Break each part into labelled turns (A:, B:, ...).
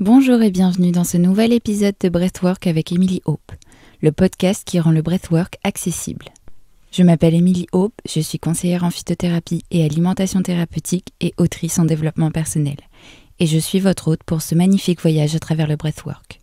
A: Bonjour et bienvenue dans ce nouvel épisode de Breathwork avec Emily Hope, le podcast qui rend le breathwork accessible. Je m'appelle Emily Hope, je suis conseillère en phytothérapie et alimentation thérapeutique et autrice en développement personnel. Et je suis votre hôte pour ce magnifique voyage à travers le breathwork.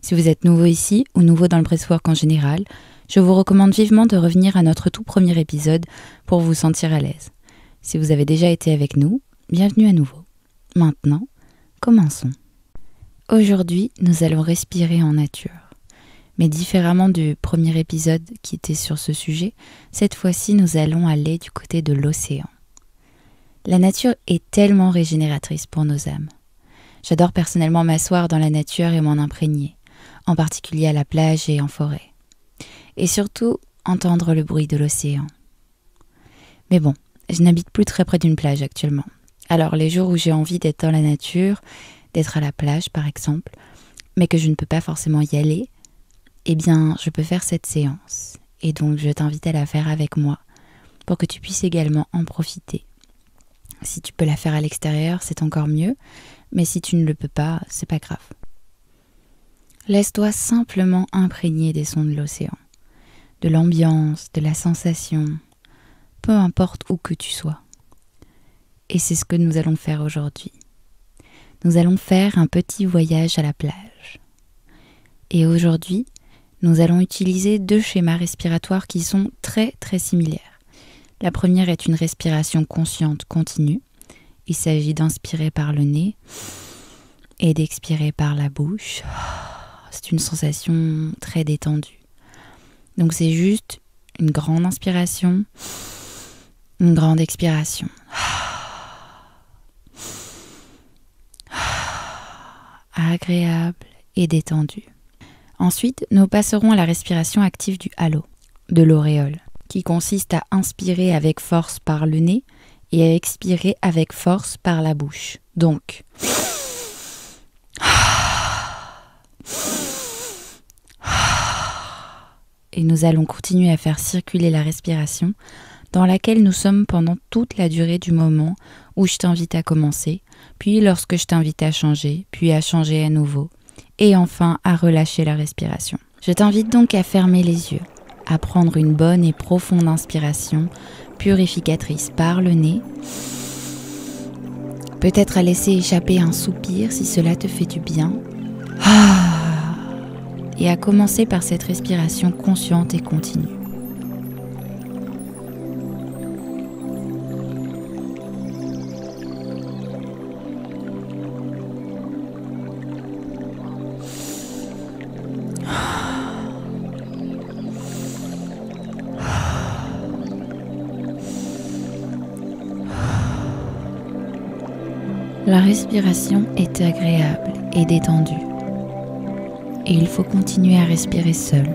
A: Si vous êtes nouveau ici ou nouveau dans le breathwork en général, je vous recommande vivement de revenir à notre tout premier épisode pour vous sentir à l'aise. Si vous avez déjà été avec nous, bienvenue à nouveau. Maintenant, commençons. Aujourd'hui, nous allons respirer en nature. Mais différemment du premier épisode qui était sur ce sujet, cette fois-ci nous allons aller du côté de l'océan. La nature est tellement régénératrice pour nos âmes. J'adore personnellement m'asseoir dans la nature et m'en imprégner, en particulier à la plage et en forêt. Et surtout, entendre le bruit de l'océan. Mais bon, je n'habite plus très près d'une plage actuellement. Alors les jours où j'ai envie d'être dans la nature, d'être à la plage par exemple, mais que je ne peux pas forcément y aller, eh bien je peux faire cette séance. Et donc je t'invite à la faire avec moi, pour que tu puisses également en profiter. Si tu peux la faire à l'extérieur, c'est encore mieux, mais si tu ne le peux pas, c'est pas grave. Laisse-toi simplement imprégner des sons de l'océan, de l'ambiance, de la sensation, peu importe où que tu sois. Et c'est ce que nous allons faire aujourd'hui. Nous allons faire un petit voyage à la plage. Et aujourd'hui, nous allons utiliser deux schémas respiratoires qui sont très très similaires. La première est une respiration consciente continue. Il s'agit d'inspirer par le nez et d'expirer par la bouche. C'est une sensation très détendue. Donc c'est juste une grande inspiration, une grande expiration. Agréable et détendu. Ensuite, nous passerons à la respiration active du halo, de l'auréole, qui consiste à inspirer avec force par le nez et à expirer avec force par la bouche. Donc, et nous allons continuer à faire circuler la respiration dans laquelle nous sommes pendant toute la durée du moment où je t'invite à commencer, puis lorsque je t'invite à changer, puis à changer à nouveau, et enfin à relâcher la respiration. Je t'invite donc à fermer les yeux, à prendre une bonne et profonde inspiration, purificatrice par le nez, peut-être à laisser échapper un soupir si cela te fait du bien, et à commencer par cette respiration consciente et continue. La respiration est agréable et détendue. Et il faut continuer à respirer seul,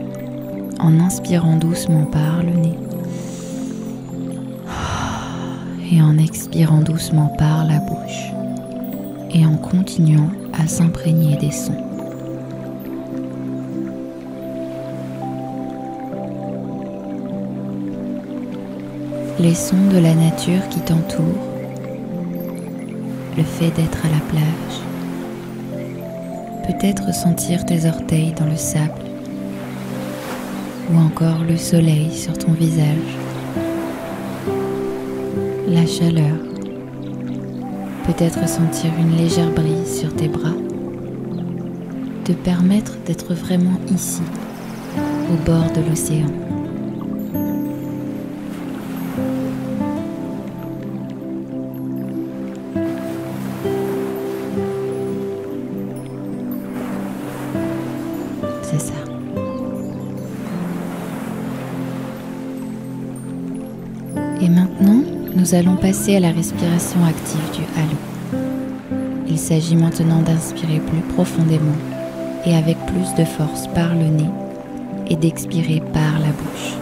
A: en inspirant doucement par le nez et en expirant doucement par la bouche et en continuant à s'imprégner des sons. Les sons de la nature qui t'entourent, le fait d'être à la plage, peut-être sentir tes orteils dans le sable ou encore le soleil sur ton visage, la chaleur, peut-être sentir une légère brise sur tes bras, te permettre d'être vraiment ici, au bord de l'océan. C'est ça. Et maintenant, nous allons passer à la respiration active du halo. Il s'agit maintenant d'inspirer plus profondément et avec plus de force par le nez et d'expirer par la bouche.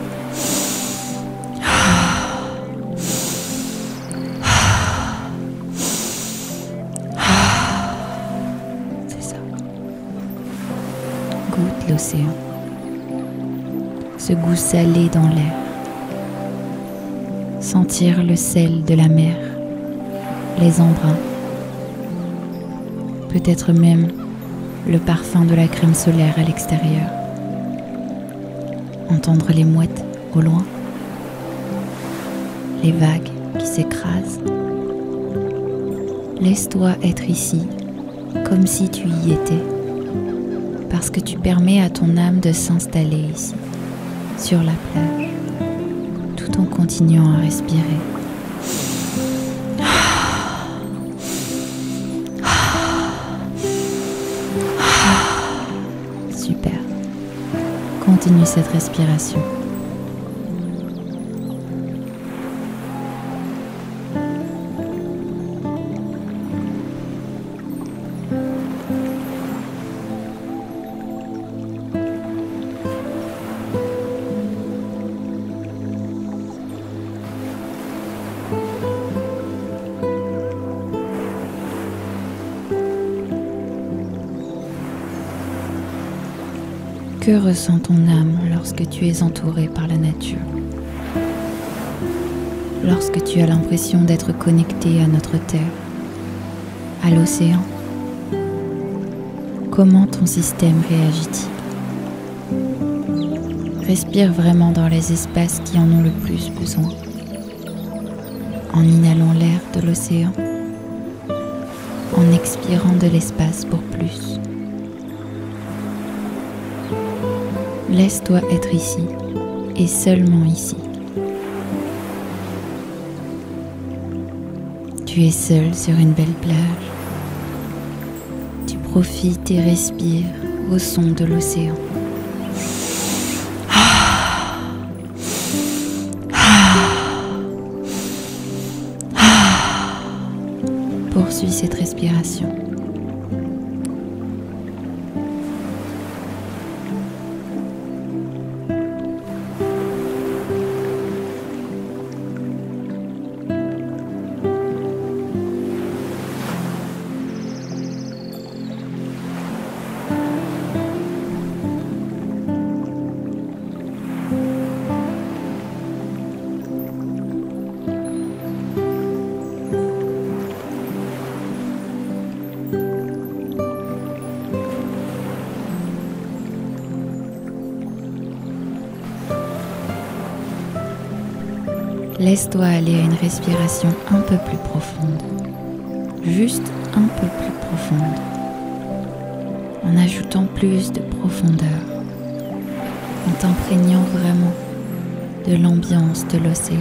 A: C'est ça. Goûte l'océan. Ce goût salé dans l'air. Sentir le sel de la mer, les embruns, peut-être même le parfum de la crème solaire à l'extérieur, entendre les mouettes au loin, les vagues qui s'écrasent. Laisse-toi être ici, comme si tu y étais, parce que tu permets à ton âme de s'installer ici, sur la plage, tout en continuant à respirer. Super. Continue cette respiration. Que ressent ton âme lorsque tu es entouré par la nature? Lorsque tu as l'impression d'être connecté à notre terre, à l'océan? Comment ton système réagit-il? Respire vraiment dans les espaces qui en ont le plus besoin, en inhalant l'air de l'océan, en expirant de l'espace pour plus. Laisse-toi être ici, et seulement ici. Tu es seul sur une belle plage. Tu profites et respires au son de l'océan. Poursuis cette respiration. Laisse-toi aller à une respiration un peu plus profonde, juste un peu plus profonde, en ajoutant plus de profondeur, en t'imprégnant vraiment de l'ambiance de l'océan.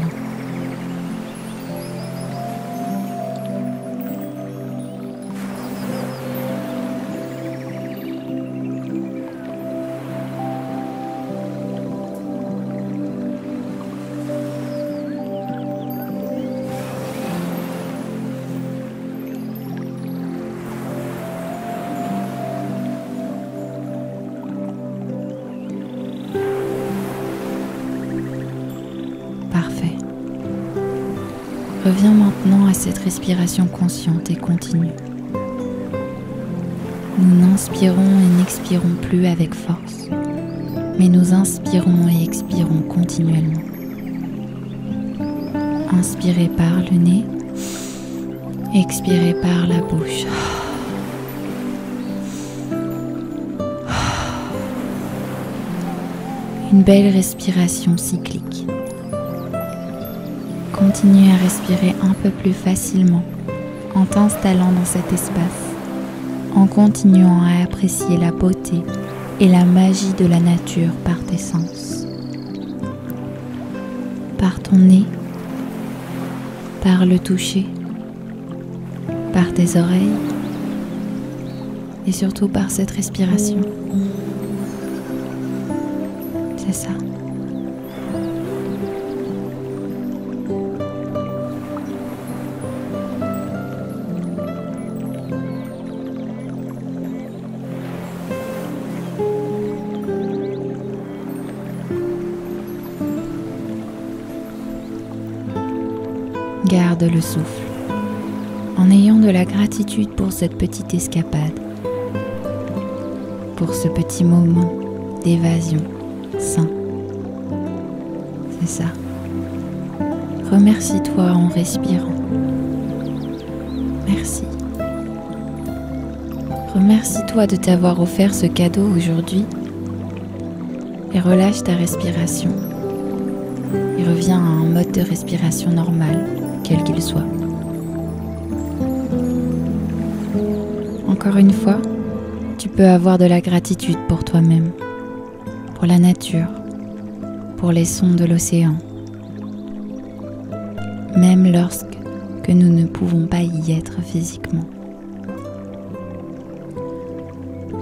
A: Parfait. Reviens maintenant à cette respiration consciente et continue. Nous n'inspirons et n'expirons plus avec force, mais nous inspirons et expirons continuellement. Inspirez par le nez, expirez par la bouche. Une belle respiration cyclique. Continue à respirer un peu plus facilement en t'installant dans cet espace, en continuant à apprécier la beauté et la magie de la nature par tes sens. Par ton nez, par le toucher, par tes oreilles et surtout par cette respiration. C'est ça. Garde le souffle, en ayant de la gratitude pour cette petite escapade, pour ce petit moment d'évasion sain. C'est ça. Remercie-toi en respirant. Merci. Remercie-toi de t'avoir offert ce cadeau aujourd'hui et relâche ta respiration. Et reviens à un mode de respiration normal, quel qu'il soit. Encore une fois, tu peux avoir de la gratitude pour toi-même, pour la nature, pour les sons de l'océan, même lorsque nous ne pouvons pas y être physiquement.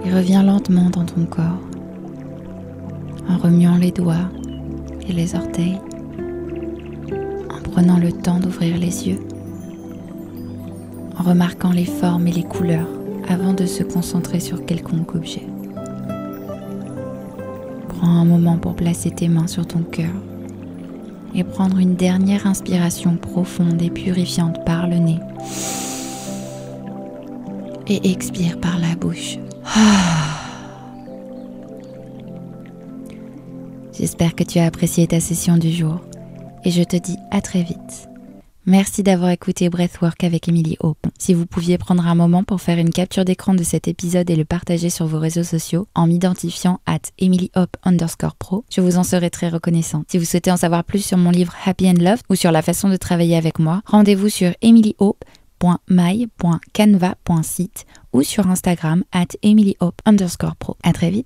A: Et reviens lentement dans ton corps, en remuant les doigts et les orteils, en prenant le temps d'ouvrir les yeux, en remarquant les formes et les couleurs avant de se concentrer sur quelconque objet. Prends un moment pour placer tes mains sur ton cœur et prendre une dernière inspiration profonde et purifiante par le nez. Et expire par la bouche. J'espère que tu as apprécié ta session du jour et je te dis à très vite. Merci d'avoir écouté Breathwork avec Emily Hope. Si vous pouviez prendre un moment pour faire une capture d'écran de cet épisode et le partager sur vos réseaux sociaux en m'identifiant @EmilyHope_pro, je vous en serais très reconnaissante. Si vous souhaitez en savoir plus sur mon livre Happy and Love ou sur la façon de travailler avec moi, rendez-vous sur emilyhope.my.canva.site ou sur Instagram @EmilyHope_pro. À très vite.